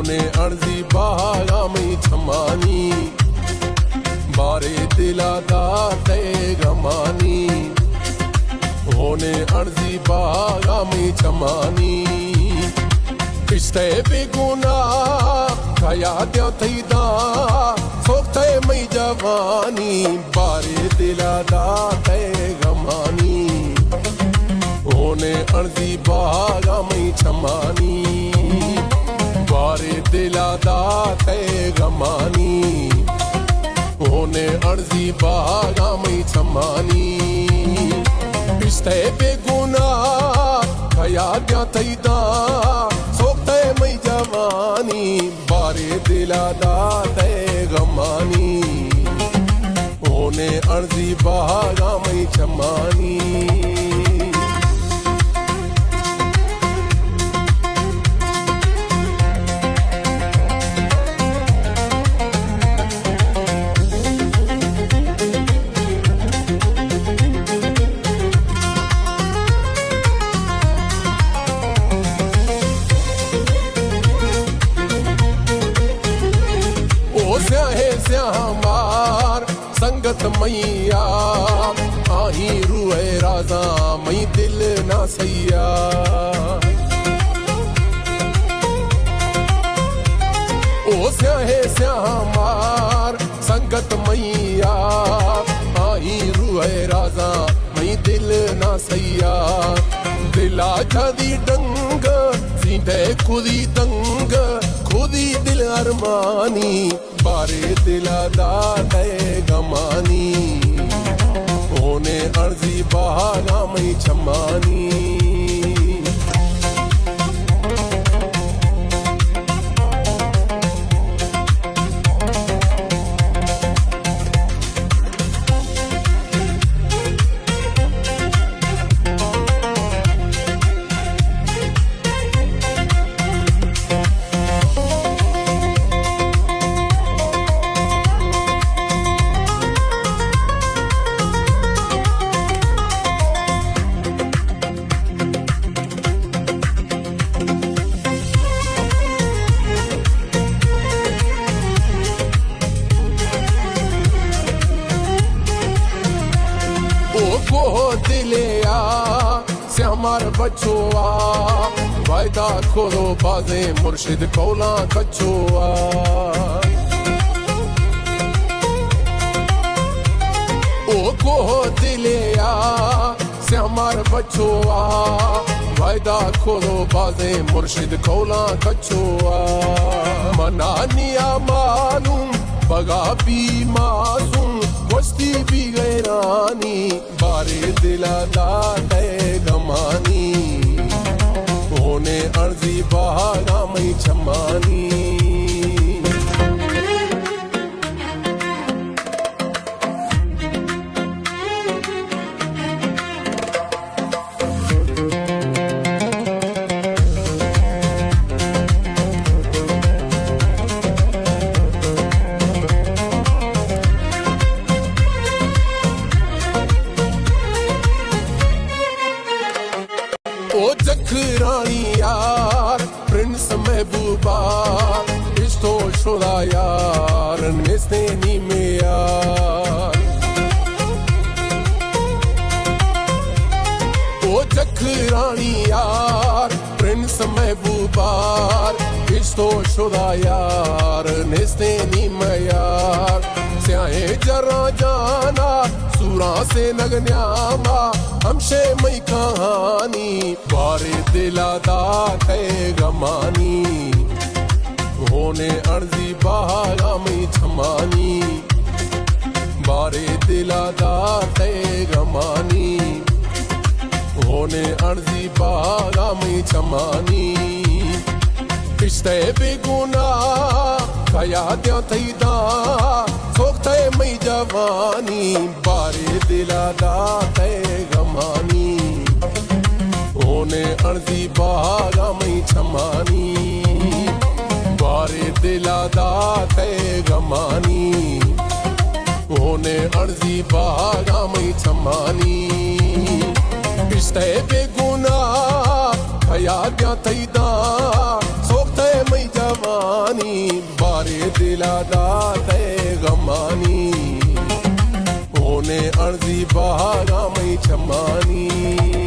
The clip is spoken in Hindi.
होने अर्जी बागा में छमानी बारे दिला दाते गमानी होने अर्जी बागा में छमानी किस्ते बेगुना खया दिया थैदा सोखते मई जवानी बारे दिला दाते गमानी होने अर्जी बागा में छमानी बारे दिला दाते गमानी होने अर्जी बागा में छमानी पिस्ते बेगुना खया गया थैदा सोखते मई जवानी बारे दिला दाते गमानी होने अर्जी बागा में छमानी हमार संगत मैया आही रुए राजा मई दिल ना सैया ओ स्या हमार संगत मैया आही रुए राजा मई दिल ना सैया दिला जदी डंग सीधे खुदी दंग खुदी दिल अरमानी बारे दिला दाते गमानी होने अर्जी बागा में छमानी दिलिया से हमार बच्चोआ वायदा खोलो बाजे मुर्शिद कौला कच्चोआ ओ को दिलिया से हमार बच्चोआ वायदा खोलो बाजे मुर्शिद कौला कच्चोआ मनानिया मालूम बगा भी मासूम वस्ती भी गैरानी बारे दिला दाते गमानी होने अर्जी बागा में छमानी ओ जखरानी यार प्रिंस महबूबा इस तो शुदा यार निस्तेनी में यार ओ जखरानी यार प्रिंस महबूबा इस तो शुदा यार निस्तेनी में यार स्याहे जरा जाना सूरा से नगन्यामा हमशे मई कहानी बारे दिला दाते गमानी होने अर्जी बागा में छमानी बारे दिला दाते गमानी होने अर्जी बागा में छमानी पिस्ते बेगुना खया दिया थैदा सोखते मई जवानी बारे दिला दाते गमानी होने अर्जी बागा में छमानी बारे दिला दाते गमानी होने अर्जी बागा में छमानी पिस्ते बेगुना खया दिया थैदा सोखते मई जवानी गमानी बारे दिला दाते गमानी होने अर्जी बहागा मई छमानी